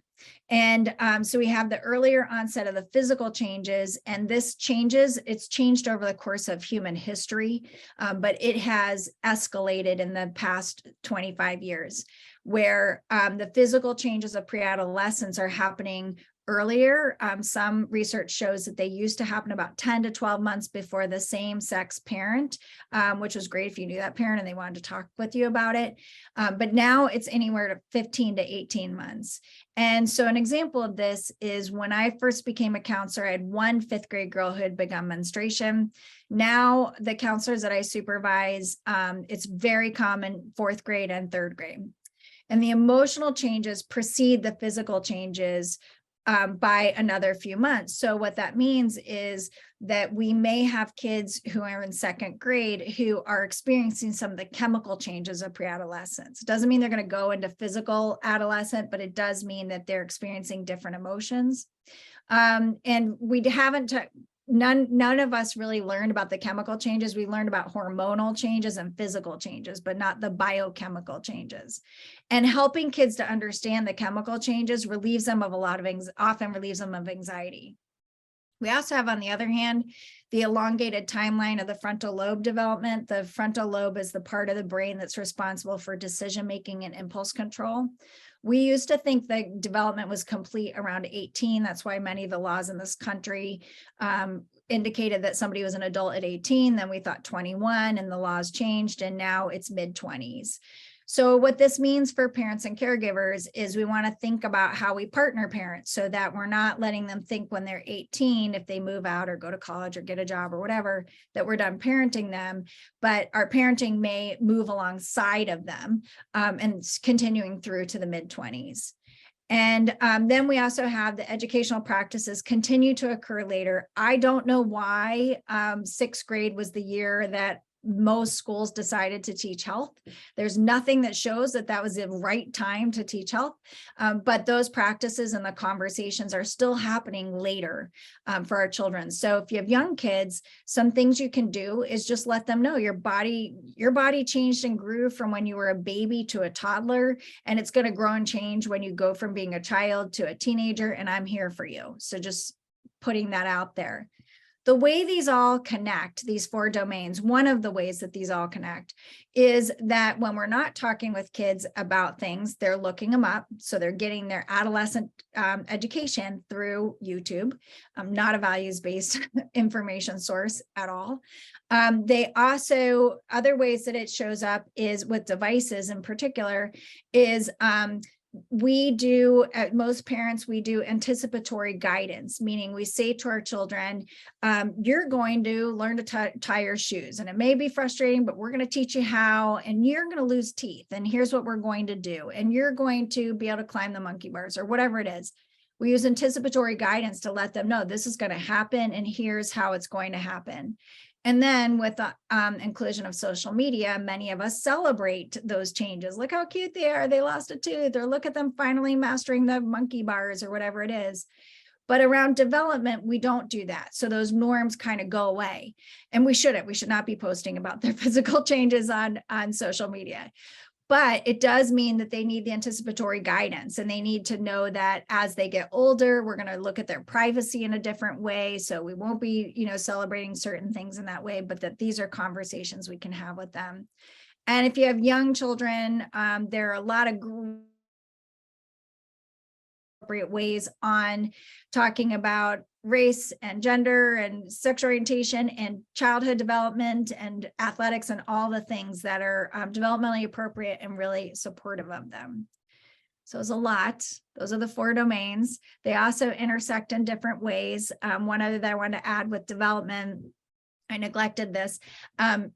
And so we have the earlier onset of the physical changes, and it's changed over the course of human history, but it has escalated in the past 25 years, where the physical changes of pre-adolescence are happening earlier. Some research shows that they used to happen about 10 to 12 months before the same sex parent, which was great if you knew that parent and they wanted to talk with you about it. But now it's anywhere to 15 to 18 months. And so an example of this is when I first became a counselor, I had one 5th grade girl who had begun menstruation. Now the counselors that I supervise, it's very common 4th grade and 3rd grade. And the emotional changes precede the physical changes by another few months. So what that means is that we may have kids who are in 2nd grade who are experiencing some of the chemical changes of pre-adolescence. It doesn't mean they're going to go into physical adolescent, but it does mean that they're experiencing different emotions. And we haven't none of us really learned about the chemical changes. We learned about hormonal changes and physical changes, but not the biochemical changes. And helping kids to understand the chemical changes relieves them of often relieves them of anxiety. We also have, on the other hand, the elongated timeline of the frontal lobe development. The frontal lobe is the part of the brain that's responsible for decision-making and impulse control. We used to think that development was complete around 18. That's why many of the laws in this country indicated that somebody was an adult at 18. Then we thought 21, and the laws changed, and now it's mid-20s. So what this means for parents and caregivers is we want to think about how we partner parents so that we're not letting them think when they're 18, if they move out or go to college or get a job or whatever, that we're done parenting them, but our parenting may move alongside of them and continuing through to the mid-20s. And then we also have the educational practices continue to occur later. I don't know why 6th grade was the year that most schools decided to teach health. There's nothing that shows that that was the right time to teach health, but those practices and the conversations are still happening later for our children. So if you have young kids, some things you can do is just let them know your body changed and grew from when you were a baby to a toddler, and it's going to grow and change when you go from being a child to a teenager, and I'm here for you. So just putting that out there. The way these all connect, these 4 domains, one of the ways that these all connect is that when we're not talking with kids about things, they're looking them up. So they're getting their adolescent education through YouTube, not a values-based information source at all. They also, other ways that it shows up is with devices in particular, is we do, at most parents, we do anticipatory guidance, meaning we say to our children, you're going to learn to tie your shoes, and it may be frustrating, but we're going to teach you how, and you're going to lose teeth, and here's what we're going to do, and you're going to be able to climb the monkey bars or whatever it is. We use anticipatory guidance to let them know this is going to happen, and here's how it's going to happen. And then with the inclusion of social media, many of us celebrate those changes. Look how cute they are. They lost a tooth, or look at them finally mastering the monkey bars or whatever it is. But around development, we don't do that. So those norms kind of go away. And we shouldn't. We should not be posting about their physical changes on social media. But it does mean that they need the anticipatory guidance, and they need to know that as they get older, we're going to look at their privacy in a different way. So we won't be, celebrating certain things in that way, but that these are conversations we can have with them. And if you have young children, there are a lot of appropriate ways on talking about race and gender and sexual orientation and childhood development and athletics and all the things that are developmentally appropriate and really supportive of them. So it's a lot. Those are the 4 domains. They also intersect in different ways. One other that I want to add with development, I neglected this,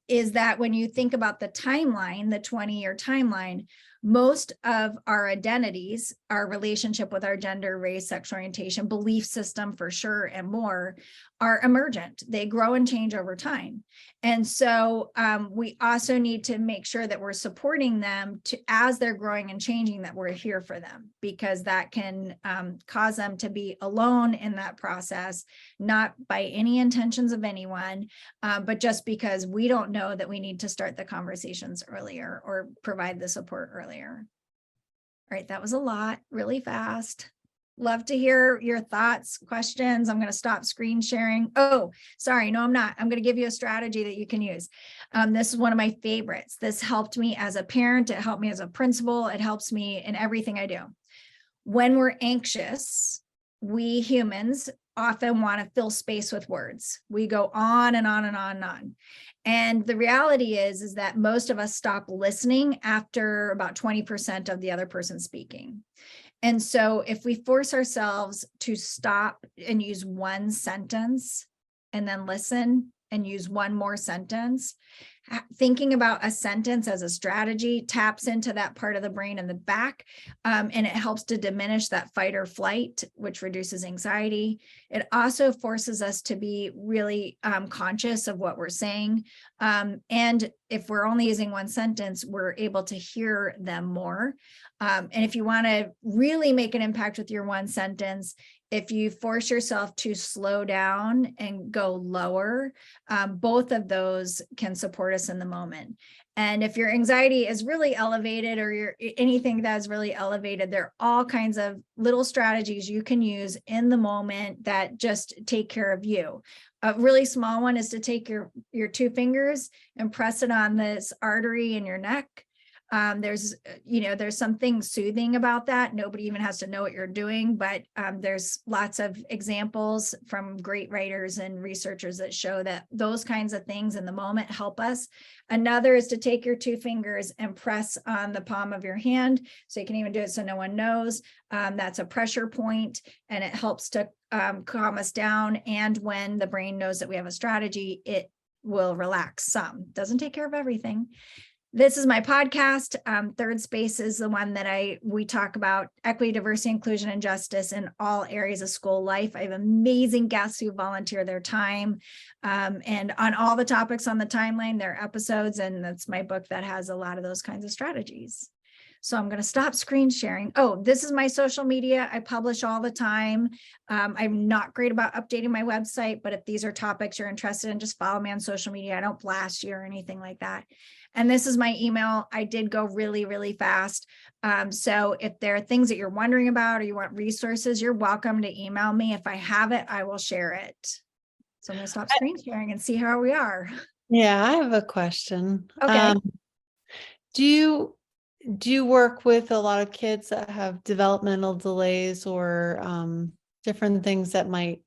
is that when you think about the timeline, the 20-year timeline, most of our identities, our relationship with our gender, race, sexual orientation, belief system for sure, and more, are emergent. They grow and change over time. And so we also need to make sure that we're supporting them as they're growing and changing, that we're here for them, because that can cause them to be alone in that process, not by any intentions of anyone, but just because we don't know that we need to start the conversations earlier or provide the support earlier. All right, that was a lot, really fast. Love to hear your thoughts, questions. I'm going to stop screen sharing. Oh, sorry. No, I'm not. I'm going to give you a strategy that you can use. This is one of my favorites. This helped me as a parent. It helped me as a principal. It helps me in everything I do. When we're anxious, we humans often want to fill space with words. We go on and on and on and on. And the reality is that most of us stop listening after about 20% of the other person speaking. And so if we force ourselves to stop and use one sentence and then listen and use one more sentence, thinking about a sentence as a strategy taps into that part of the brain in the back, and it helps to diminish that fight or flight, which reduces anxiety. It also forces us to be really conscious of what we're saying. And if we're only using one sentence, we're able to hear them more. And if you want to really make an impact with your one sentence, if you force yourself to slow down and go lower, both of those can support us in the moment. And if your anxiety is really elevated, or anything that is really elevated, there are all kinds of little strategies you can use in the moment that just take care of you. A really small one is to take your 2 fingers and press it on this artery in your neck. There's something soothing about that. Nobody even has to know what you're doing, but there's lots of examples from great writers and researchers that show that those kinds of things in the moment help us. Another is to take your 2 fingers and press on the palm of your hand. So you can even do it so no one knows. That's a pressure point, and it helps to calm us down. And when the brain knows that we have a strategy, it will relax some. Doesn't take care of everything. This is my podcast. Third Space is the one that we talk about equity, diversity, inclusion, and justice in all areas of school life. I have amazing guests who volunteer their time, and on all the topics on the timeline, there are episodes, and that's my book that has a lot of those kinds of strategies. So I'm going to stop screen sharing. Oh, this is my social media. I publish all the time. I'm not great about updating my website, but if these are topics you're interested in, just follow me on social media. I don't blast you or anything like that. And this is my email. I did go really, really fast. So if there are things that you're wondering about or you want resources, you're welcome to email me. If I have it, I will share it. So I'm going to stop screen sharing and see how we are. Yeah, I have a question. Okay. Do you work with a lot of kids that have developmental delays or different things that might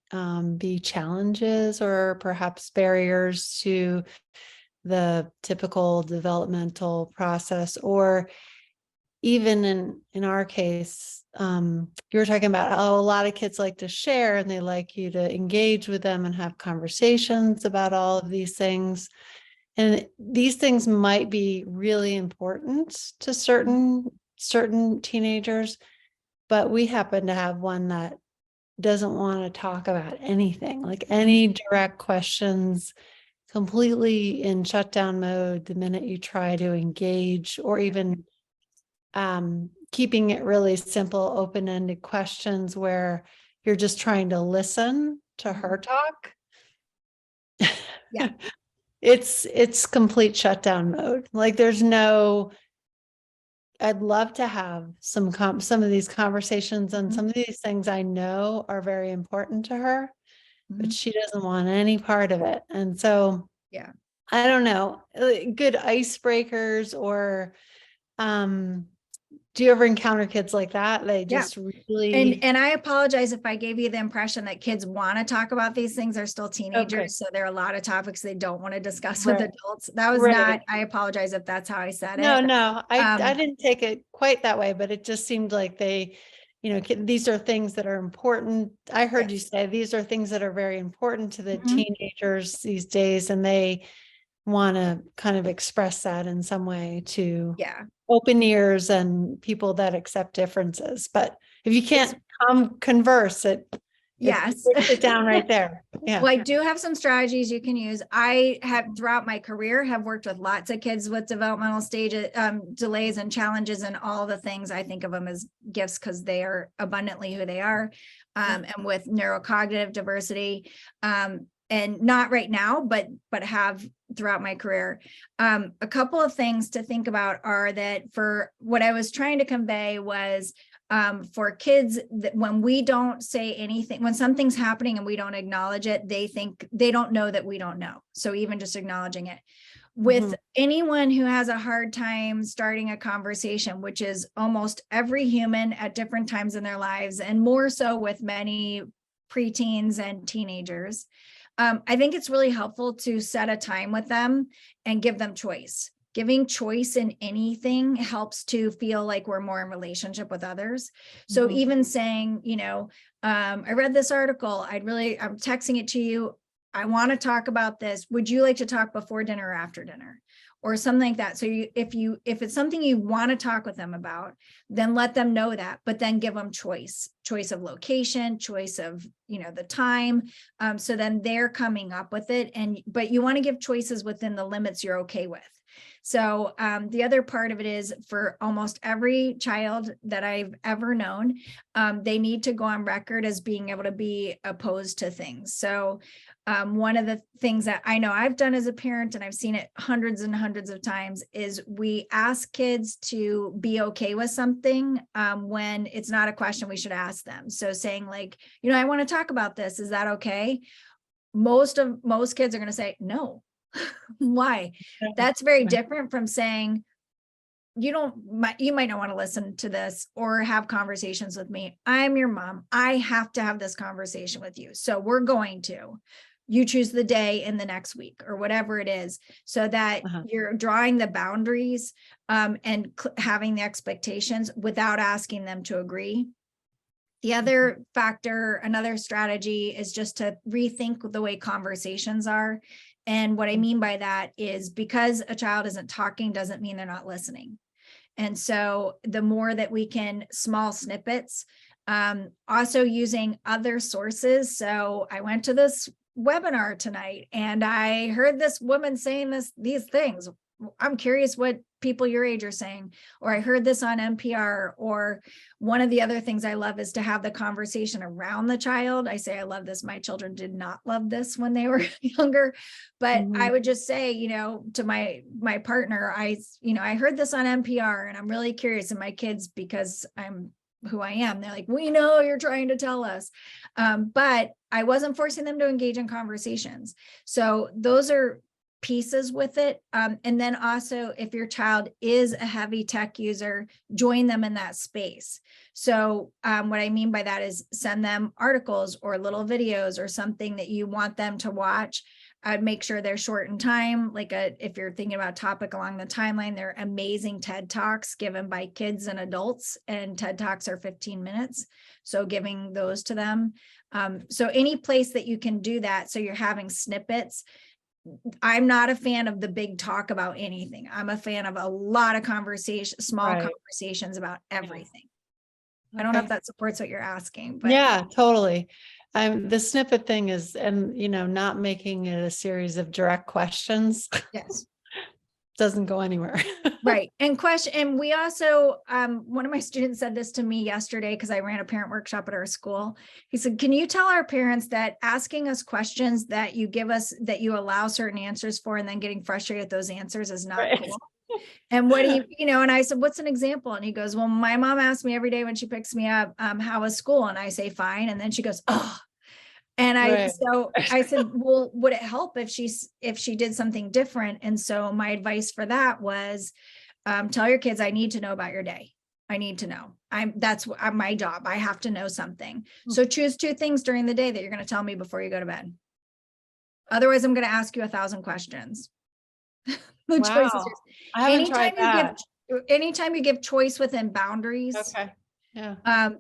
be challenges or perhaps barriers to the typical developmental process? Or even in our case, you were talking about how a lot of kids like to share and they like you to engage with them and have conversations about all of these things. And these things might be really important to certain teenagers, but we happen to have one that doesn't want to talk about anything, like any direct questions, completely in shutdown mode the minute you try to engage, or even keeping it really simple, open-ended questions where you're just trying to listen to her talk. Yeah. It's complete shutdown mode. Like there's no, I'd love to have some of these conversations, and some of these things I know are very important to her, but she doesn't want any part of it. And so Yeah. I don't know, good icebreakers, or do you ever encounter kids like that? They just really, And I apologize if I gave you the impression that kids want to talk about these things. They're still teenagers, so there are a lot of topics they don't want to discuss with adults. That was not, I apologize if that's how I said it. No, I didn't take it quite that way, but it just seemed like they, these are things that are important. I heard you say these are things that are very important to the teenagers these days, and they want to kind of express that in some way to open ears and people that accept differences. But if you can't converse, it breaks it down right there. Yeah. Well, I do have some strategies you can use. I have throughout my career have worked with lots of kids with developmental stage delays and challenges, and all the things. I think of them as gifts because they are abundantly who they are, and with neurocognitive diversity. And not right now, but have throughout my career. A couple of things to think about are that for what I was trying to convey was for kids that when we don't say anything, when something's happening and we don't acknowledge it, they think they don't know that we don't know. So even just acknowledging it. With anyone who has a hard time starting a conversation, which is almost every human at different times in their lives, and more so with many preteens and teenagers, I think it's really helpful to set a time with them and give them choice. Giving choice in anything helps to feel like we're more in relationship with others. So even saying, I read this article, I'm texting it to you. I want to talk about this. Would you like to talk before dinner or after dinner? Or something like that. So if it's something you want to talk with them about, then let them know that, but then give them choice of location, choice of, the time. So then they're coming up with it. But you want to give choices within the limits you're okay with. So the other part of it is for almost every child that I've ever known, they need to go on record as being able to be opposed to things. So one of the things that I know I've done as a parent, and I've seen it hundreds and hundreds of times, is we ask kids to be okay with something when it's not a question we should ask them. So saying like, I want to talk about this. Is that okay? Most kids are going to say no. Why? That's very different from saying, you might not want to listen to this or have conversations with me. I'm your mom. I have to have this conversation with you. So we're going to. You choose the day in the next week or whatever it is, so that you're drawing the boundaries and having the expectations without asking them to agree. The other factor, another strategy is just to rethink the way conversations are. And what I mean by that is because a child isn't talking doesn't mean they're not listening. And so the more that we can, small snippets, also using other sources. So I went to this webinar tonight and I heard this woman saying these things. I'm curious what people your age are saying, or I heard this on NPR, or one of the other things I love is to have the conversation around the child. I say, I love this. My children did not love this when they were younger, but I would just say, to my partner, I heard this on NPR and I'm really curious. And my kids, because I'm who I am, they're like, we know you're trying to tell us. But I wasn't forcing them to engage in conversations. So those are pieces with it. And then also, if your child is a heavy tech user, join them in that space. So what I mean by that is send them articles or little videos or something that you want them to watch. I'd make sure they're short in time. If you're thinking about a topic along the timeline, they're amazing TED Talks given by kids and adults, and TED Talks are 15 minutes. So giving those to them. So any place that you can do that, so you're having snippets. I'm not a fan of the big talk about anything. I'm a fan of a lot of small conversations about everything. I don't know if that supports what you're asking, but yeah, totally. The snippet thing is, and not making it a series of direct questions. Yes. Doesn't go anywhere. Right. And we also, one of my students said this to me yesterday, because I ran a parent workshop at our school. He said, can you tell our parents that asking us questions that you give us, that you allow certain answers for, and then getting frustrated at those answers is not cool. And what do and I said, what's an example? And he goes, well, my mom asks me every day when she picks me up, how was school? And I say, fine. And then she goes, oh. And I said, well, would it help if she did something different? And so my advice for that was, tell your kids, I need to know about your day. I need to know. That's my job. I have to know something. So choose 2 things during the day that you're going to tell me before you go to bed. Otherwise, I'm going to ask you 1,000 questions. The choice is yours. I haven't tried that. Anytime you give choice within boundaries, okay. Yeah.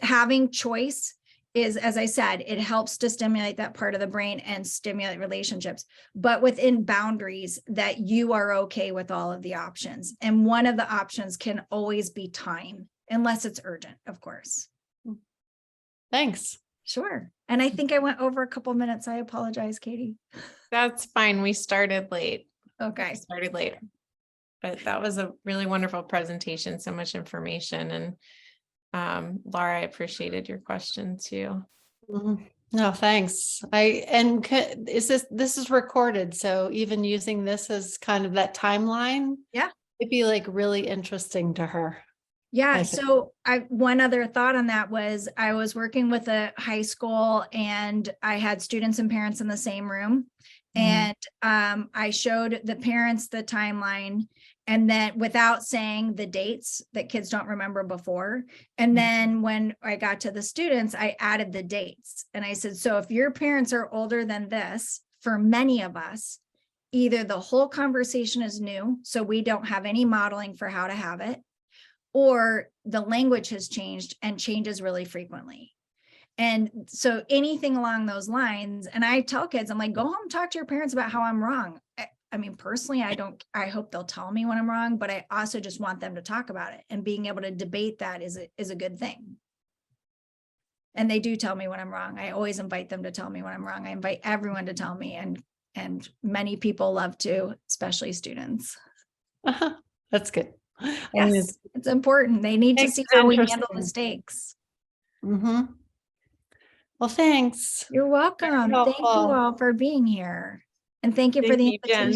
Having choice is, as I said, it helps to stimulate that part of the brain and stimulate relationships, but within boundaries that you are okay with all of the options. And one of the options can always be time, unless it's urgent, of course. Thanks. Sure. And I think I went over a couple minutes. I apologize, Katie. That's fine. We started late. Okay. But that was a really wonderful presentation. So much information. And Laura, I appreciated your question too. No, thanks. This is recorded. So even using this as kind of that timeline, it'd be really interesting to her. Yeah. So one other thought on that was, I was working with a high school and I had students and parents in the same room. And I showed the parents the timeline, and then without saying the dates that kids don't remember before. And then when I got to the students, I added the dates. And I said, so if your parents are older than this, for many of us, either the whole conversation is new, so we don't have any modeling for how to have it, or the language has changed and changes really frequently. And so anything along those lines, and I tell kids, I'm like, go home, talk to your parents about how I'm wrong. I mean, personally, I hope they'll tell me when I'm wrong, but I also just want them to talk about it, and being able to debate that is a good thing. And they do tell me when I'm wrong. I always invite them to tell me when I'm wrong. I invite everyone to tell me, and many people love to, especially students. That's good. Yes, it's important. They need to see how we handle mistakes. Well, thanks. You're welcome. Thank you all for being here. And thank you for the invitation.